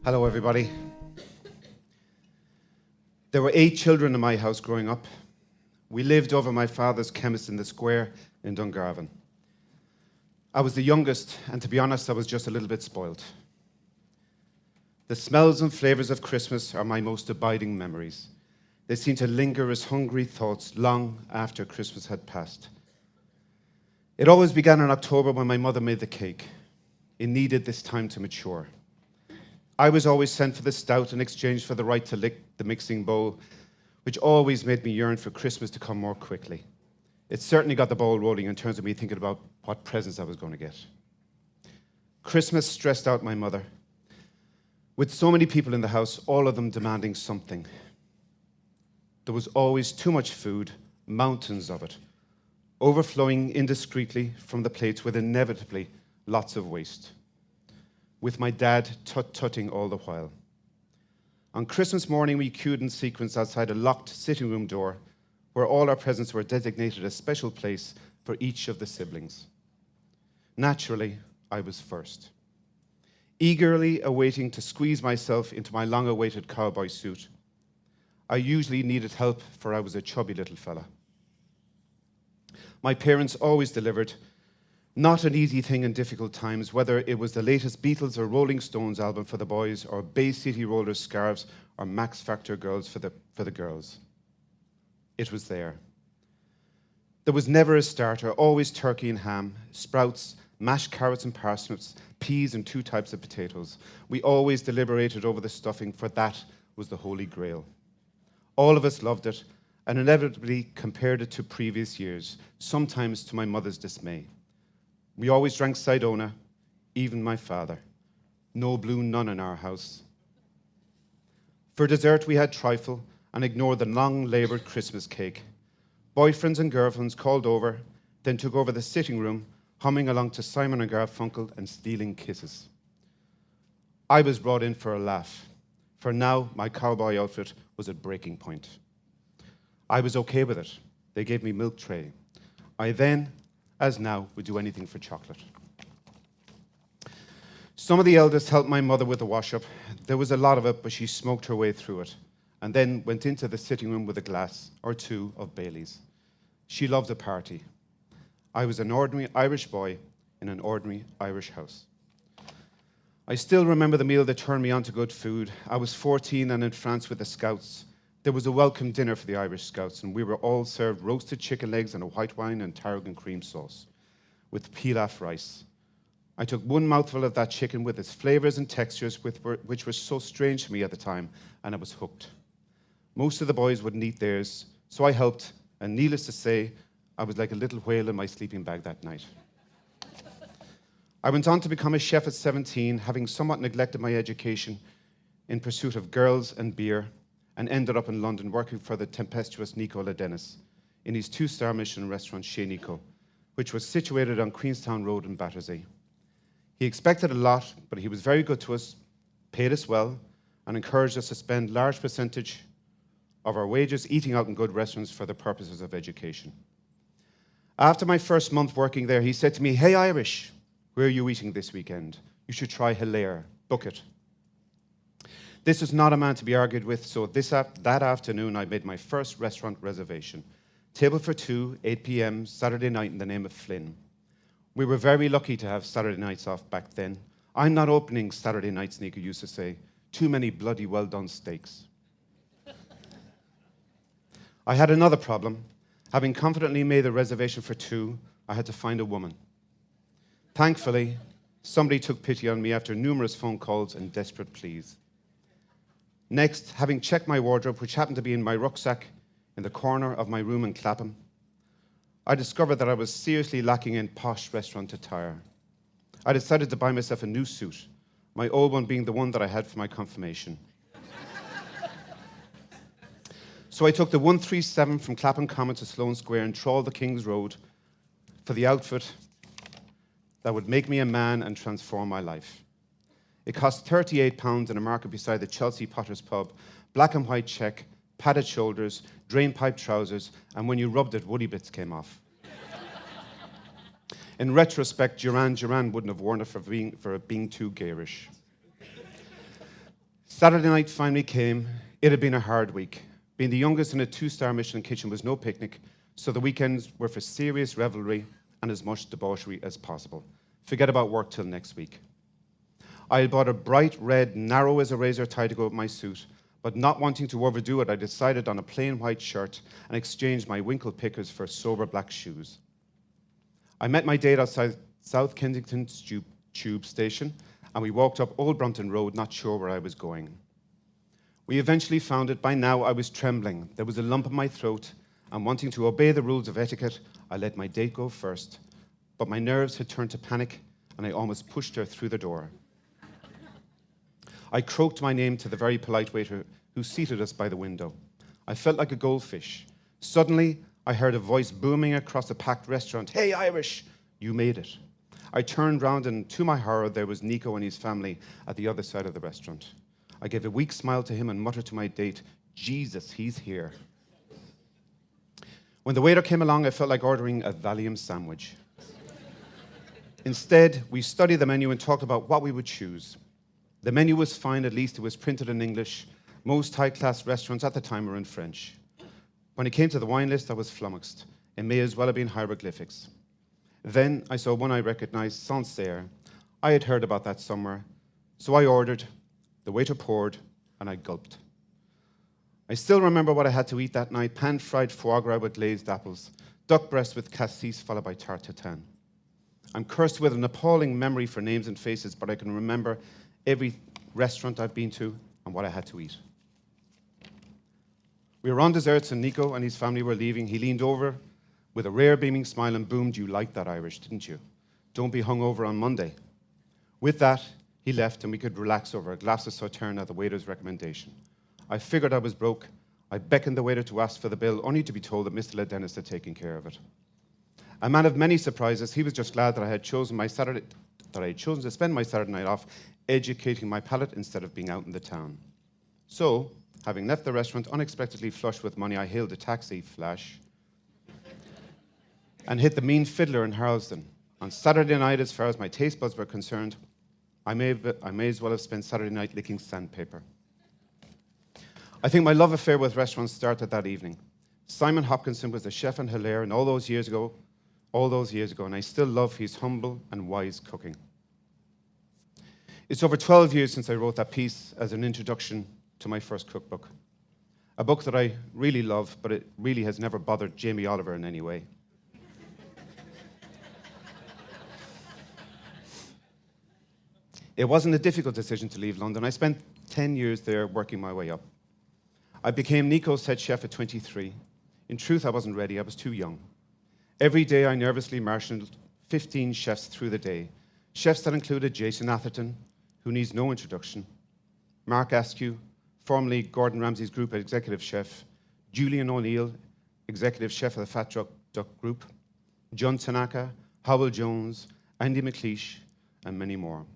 Hello, everybody. There were 8 children in my house growing up. We lived over my father's chemist in the square in Dungarvan. I was the youngest, and to be honest, I was just a little bit spoiled. The smells and flavors of Christmas are my most abiding memories. They seem to linger as hungry thoughts long after Christmas had passed. It always began in October when my mother made the cake. It needed this time to mature. I was always sent for the stout in exchange for the right to lick the mixing bowl, which always made me yearn for Christmas to come more quickly. It certainly got the ball rolling in terms of me thinking about what presents I was going to get. Christmas stressed out my mother. With so many people in the house, all of them demanding something. There was always too much food, mountains of it, overflowing indiscreetly from the plates with inevitably lots of waste, with my dad tut-tutting all the while. On Christmas morning, we queued in sequence outside a locked sitting room door where all our presents were designated a special place for each of the siblings. Naturally, I was first, eagerly awaiting to squeeze myself into my long-awaited cowboy suit. I usually needed help, for I was a chubby little fella. My parents always delivered. Not an easy thing in difficult times, whether it was the latest Beatles or Rolling Stones album for the boys, or Bay City Rollers scarves, or Max Factor girls for the girls. It was there. There was never a starter, always turkey and ham, sprouts, mashed carrots and parsnips, peas and 2 types of potatoes. We always deliberated over the stuffing, for that was the holy grail. All of us loved it, and inevitably compared it to previous years, sometimes to my mother's dismay. We always drank Sidona, even my father. No blue nun in our house. For dessert, we had trifle and ignored the long-laboured Christmas cake. Boyfriends and girlfriends called over, then took over the sitting room, humming along to Simon and Garfunkel and stealing kisses. I was brought in for a laugh, for now my cowboy outfit was at breaking point. I was okay with it. They gave me milk tray. I then, as now, would do anything for chocolate. Some of the eldest helped my mother with the wash-up. There was a lot of it, but she smoked her way through it, and then went into the sitting room with a glass or 2 of Bailey's. She loved a party. I was an ordinary Irish boy in an ordinary Irish house. I still remember the meal that turned me on to good food. I was 14 and in France with the Scouts. There was a welcome dinner for the Irish Scouts, and we were all served roasted chicken legs and a white wine and tarragon cream sauce with pilaf rice. I took one mouthful of that chicken with its flavors and textures, which were so strange to me at the time, and I was hooked. Most of the boys wouldn't eat theirs, so I helped, and needless to say, I was like a little whale in my sleeping bag that night. I went on to become a chef at 17, having somewhat neglected my education in pursuit of girls and beer, and ended up in London working for the tempestuous Nico Ladenis in his 2-star Michelin restaurant Chez Nico, which was situated on Queenstown Road in Battersea. He expected a lot, but he was very good to us, paid us well, and encouraged us to spend a large percentage of our wages eating out in good restaurants for the purposes of education. After my first month working there, he said to me, "Hey Irish, where are you eating this weekend? You should try Hilaire. Book it." This was not a man to be argued with, so that afternoon I made my first restaurant reservation. Table for 2, 8 p.m., Saturday night in the name of Flynn. We were very lucky to have Saturday nights off back then. "I'm not opening Saturday nights," Nico used to say. "Too many bloody well-done steaks." I had another problem. Having confidently made the reservation for 2, I had to find a woman. Thankfully, somebody took pity on me after numerous phone calls and desperate pleas. Next, having checked my wardrobe, which happened to be in my rucksack in the corner of my room in Clapham, I discovered that I was seriously lacking in posh restaurant attire. I decided to buy myself a new suit, my old one being the one that I had for my confirmation. So I took the 137 from Clapham Common to Sloane Square and trawled the King's Road for the outfit that would make me a man and transform my life. It cost £38 in a market beside the Chelsea Potter's Pub, black and white check, padded shoulders, drainpipe trousers, and when you rubbed it, woolly bits came off. In retrospect, Duran wouldn't have worn it for being too garish. Saturday night finally came. It had been a hard week. Being the youngest in a 2-star Michelin kitchen was no picnic, so the weekends were for serious revelry and as much debauchery as possible. Forget about work till next week. I had bought a bright red, narrow as a razor tie to go with my suit, but not wanting to overdo it, I decided on a plain white shirt and exchanged my winkle pickers for sober black shoes. I met my date outside South Kensington Tube Station, and we walked up Old Brompton Road, not sure where I was going. We eventually found it. By now, I was trembling. There was a lump in my throat, and wanting to obey the rules of etiquette, I let my date go first. But my nerves had turned to panic, and I almost pushed her through the door. I croaked my name to the very polite waiter who seated us by the window. I felt like a goldfish. Suddenly, I heard a voice booming across a packed restaurant. "Hey, Irish, you made it." I turned round, and to my horror, there was Nico and his family at the other side of the restaurant. I gave a weak smile to him and muttered to my date, "Jesus, he's here." When the waiter came along, I felt like ordering a Valium sandwich. Instead, we studied the menu and talked about what we would choose. The menu was fine, at least it was printed in English. Most high-class restaurants at the time were in French. When it came to the wine list, I was flummoxed. It may as well have been hieroglyphics. Then I saw one I recognized, Sancerre. I had heard about that somewhere, so I ordered. The waiter poured, and I gulped. I still remember what I had to eat that night: pan-fried foie gras with glazed apples, duck breast with cassis followed by tarte tatin. I'm cursed with an appalling memory for names and faces, but I can remember every restaurant I've been to and what I had to eat. We were on desserts, and Nico and his family were leaving. He leaned over with a rare beaming smile and boomed, "You liked that Irish, didn't you? Don't be hungover on Monday." With that, he left, and we could relax over a glass of Sauterne at the waiter's recommendation. I figured I was broke. I beckoned the waiter to ask for the bill, only to be told that Mr. Ledennis had taken care of it. A man of many surprises, he was just glad that I had chosen to spend my Saturday night off educating my palate instead of being out in the town. So, having left the restaurant unexpectedly flush with money, I hailed a taxi, flash, and hit the Mean Fiddler in Harlesden. On Saturday night, as far as my taste buds were concerned, I may as well have spent Saturday night licking sandpaper. I think my love affair with restaurants started that evening. Simon Hopkinson was the chef in Hilaire, and all those years ago, and I still love his humble and wise cooking. It's over 12 years since I wrote that piece as an introduction to my first cookbook. A book that I really love, but it really has never bothered Jamie Oliver in any way. It wasn't a difficult decision to leave London. I spent 10 years there working my way up. I became Nico's head chef at 23. In truth, I wasn't ready. I was too young. Every day, I nervously marshaled 15 chefs through the day. Chefs that included Jason Atherton, who needs no introduction, Mark Askew, formerly Gordon Ramsay's group executive chef, Julian O'Neill, executive chef of the Fat Duck Group, John Tanaka, Howell Jones, Andy McLeish, and many more.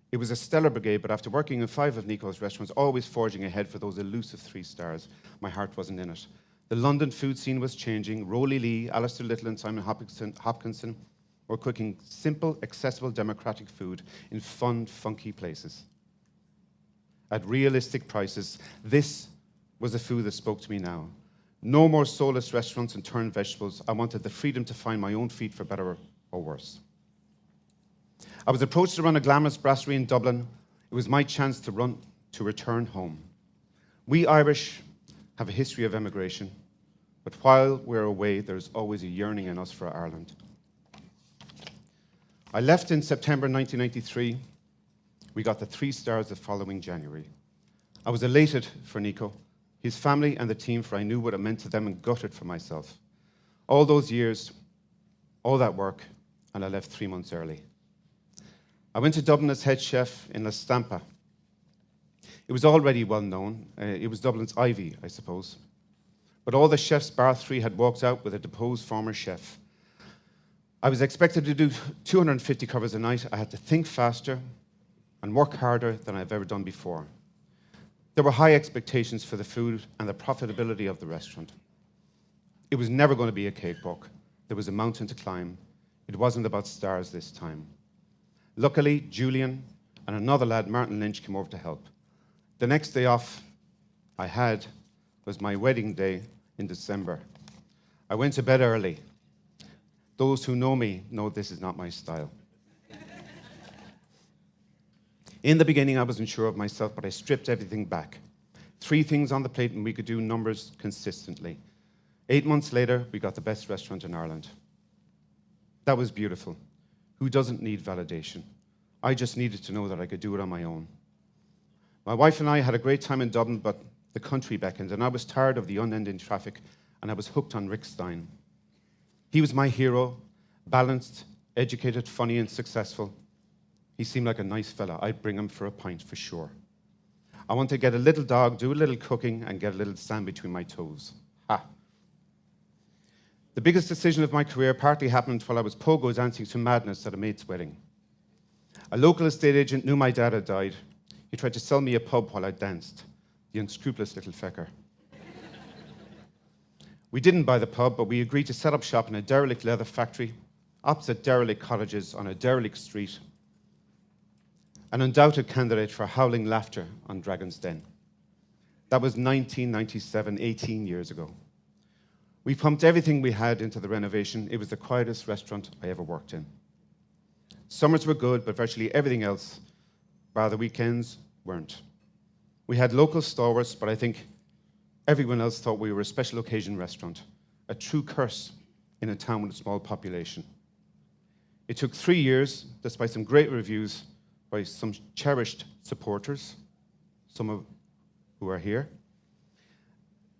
It was a stellar brigade, but after working in 5 of Nico's restaurants, always forging ahead for those elusive 3 stars, my heart wasn't in it. The London food scene was changing. Roly Lee, Alistair Little, and Simon Hopkinson were cooking simple, accessible, democratic food in fun, funky places. At realistic prices, this was the food that spoke to me now. No more soulless restaurants and turned vegetables. I wanted the freedom to find my own feet, for better or worse. I was approached to run a glamorous brasserie in Dublin. It was my chance to return home. We Irish have a history of emigration, but while we're away, there's always a yearning in us for Ireland. I left in September 1993. We got the 3 stars the following January. I was elated for Nico, his family, and the team, for I knew what it meant to them, and gutted for myself. All those years, all that work, and I left 3 months early. I went to Dublin as head chef in La Stampa. It was already well known. It was Dublin's Ivy, I suppose. But all the chefs bar 3 had walked out with a deposed former chef. I was expected to do 250 covers a night. I had to think faster and work harder than I've ever done before. There were high expectations for the food and the profitability of the restaurant. It was never going to be a cakewalk. There was a mountain to climb. It wasn't about stars this time. Luckily, Julian and another lad, Martin Lynch, came over to help. The next day off I had was my wedding day in December. I went to bed early. Those who know me know this is not my style. In the beginning, I wasn't sure of myself, but I stripped everything back. 3 things on the plate, and we could do numbers consistently. 8 months later, we got the best restaurant in Ireland. That was beautiful. Who doesn't need validation? I just needed to know that I could do it on my own. My wife and I had a great time in Dublin, but the country beckoned, and I was tired of the unending traffic, and I was hooked on Rick Stein. He was my hero, balanced, educated, funny, and successful. He seemed like a nice fella. I'd bring him for a pint for sure. I want to get a little dog, do a little cooking, and get a little sand between my toes. Ha! The biggest decision of my career partly happened while I was pogo dancing to madness at a mate's wedding. A local estate agent knew my dad had died. He tried to sell me a pub while I danced. The unscrupulous little fecker. We didn't buy the pub, but we agreed to set up shop in a derelict leather factory, opposite derelict cottages on a derelict street. An undoubted candidate for howling laughter on Dragon's Den. That was 1997, 18 years ago. We pumped everything we had into the renovation. It was the quietest restaurant I ever worked in. Summers were good, but virtually everything else, bar the weekends, weren't. We had local stalwarts, but I think everyone else thought we were a special occasion restaurant, a true curse in a town with a small population. It took 3 years, despite some great reviews by some cherished supporters, some of who are here,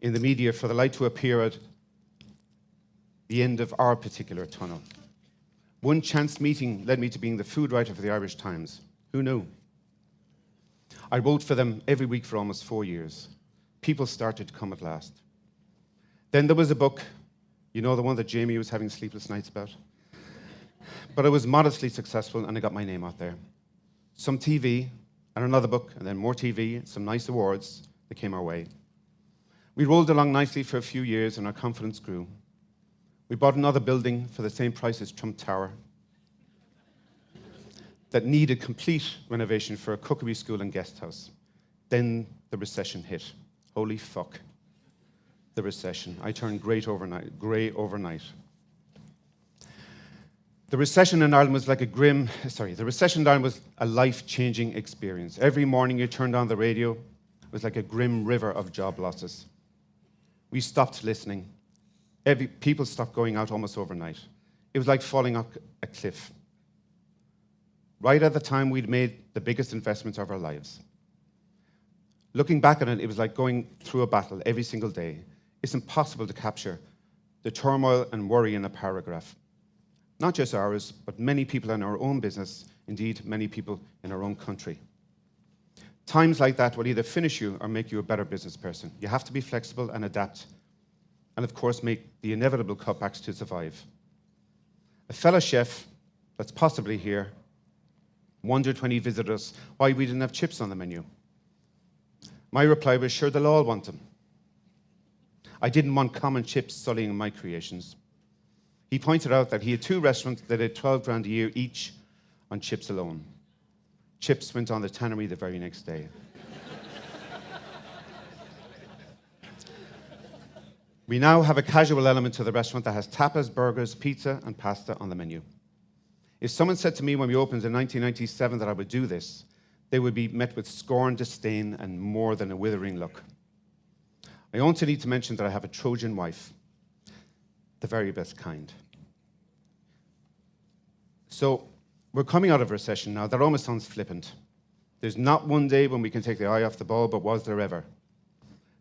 in the media, for the light to appear at the end of our particular tunnel. One chance meeting led me to being the food writer for the Irish Times. Who knew? I wrote for them every week for almost 4 years. People started to come at last. Then there was a book, you know, the one that Jamie was having sleepless nights about? But it was modestly successful, and I got my name out there. Some TV, and another book, and then more TV, some nice awards that came our way. We rolled along nicely for a few years, and our confidence grew. We bought another building for the same price as Trump Tower that needed complete renovation for a cookery school and guest house. Then the recession hit. Holy fuck. The recession. I turned grey overnight. The recession in Ireland was like the recession in Ireland was a life-changing experience. Every morning you turned on the radio, it was like a grim river of job losses. We stopped listening. People stopped going out almost overnight. It was like falling off a cliff. Right at the time we'd made the biggest investments of our lives. Looking back on it, it was like going through a battle every single day. It's impossible to capture the turmoil and worry in a paragraph. Not just ours, but many people in our own business, indeed many people in our own country. Times like that will either finish you or make you a better business person. You have to be flexible and adapt, and of course make the inevitable cutbacks to survive. A fellow chef that's possibly here wondered when he visited us why we didn't have chips on the menu. My reply was, sure, they'll all want them. I didn't want common chips sullying my creations. He pointed out that he had 2 restaurants that had 12 grand a year each on chips alone. Chips went on the tannery the very next day. We now have a casual element to the restaurant that has tapas, burgers, pizza, and pasta on the menu. If someone said to me when we opened in 1997 that I would do this, they would be met with scorn, disdain, and more than a withering look. I also need to mention that I have a Trojan wife, the very best kind. So we're coming out of recession now. That almost sounds flippant. There's not one day when we can take the eye off the ball, but was there ever?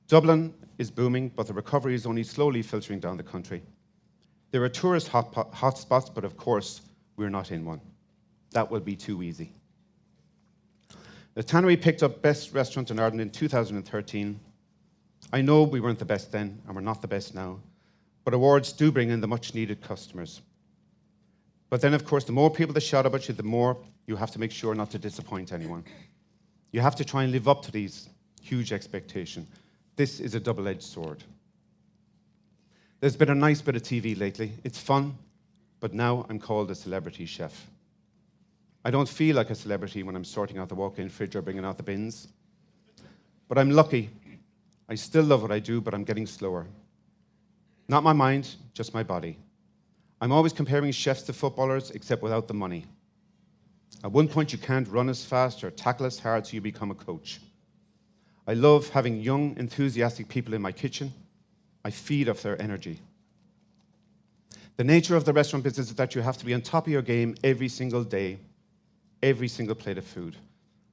Dublin is booming, but the recovery is only slowly filtering down the country. There are tourist hotspots, but of course, we're not in one. That would be too easy. The Tannery picked up Best Restaurant in Ireland in 2013. I know we weren't the best then, and we're not the best now, but awards do bring in the much-needed customers. But then, of course, the more people that shout about you, the more you have to make sure not to disappoint anyone. You have to try and live up to these huge expectations. This is a double-edged sword. There's been a nice bit of TV lately. It's fun, but now I'm called a celebrity chef. I don't feel like a celebrity when I'm sorting out the walk-in fridge or bringing out the bins. But I'm lucky. I still love what I do, but I'm getting slower. Not my mind, just my body. I'm always comparing chefs to footballers, except without the money. At one point, you can't run as fast or tackle as hard, so you become a coach. I love having young, enthusiastic people in my kitchen. I feed off their energy. The nature of the restaurant business is that you have to be on top of your game every single day, every single plate of food.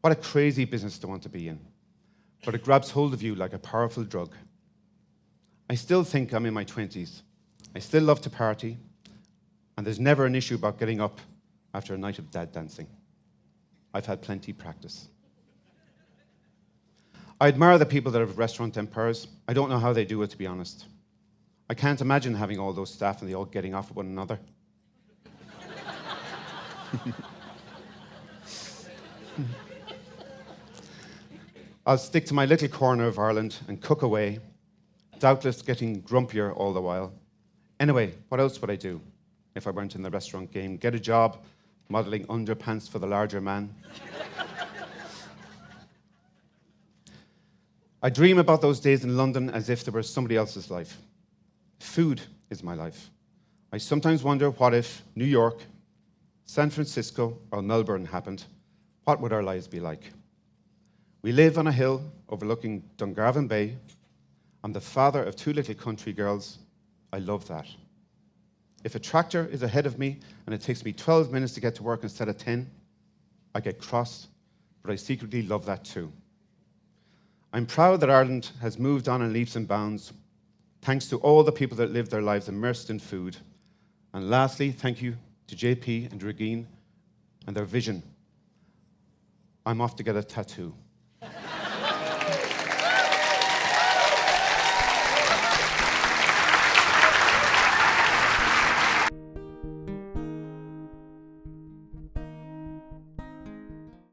What a crazy business to want to be in. But it grabs hold of you like a powerful drug. I still think I'm in my 20s. I still love to party, and there's never an issue about getting up after a night of dad dancing. I've had plenty practice. I admire the people that have restaurant empires. I don't know how they do it, to be honest. I can't imagine having all those staff and they all getting off with one another. I'll stick to my little corner of Ireland and cook away, doubtless getting grumpier all the while. Anyway, what else would I do if I weren't in the restaurant game? Get a job modelling underpants for the larger man? I dream about those days in London as if they were somebody else's life. Food is my life. I sometimes wonder, what if New York, San Francisco, or Melbourne happened? What would our lives be like? We live on a hill overlooking Dungarvan Bay. I'm the father of 2 little country girls. I love that. If a tractor is ahead of me and it takes me 12 minutes to get to work instead of 10, I get cross, but I secretly love that too. I'm proud that Ireland has moved on in leaps and bounds, thanks to all the people that live their lives immersed in food. And lastly, thank you to JP and Regine and their vision. I'm off to get a tattoo.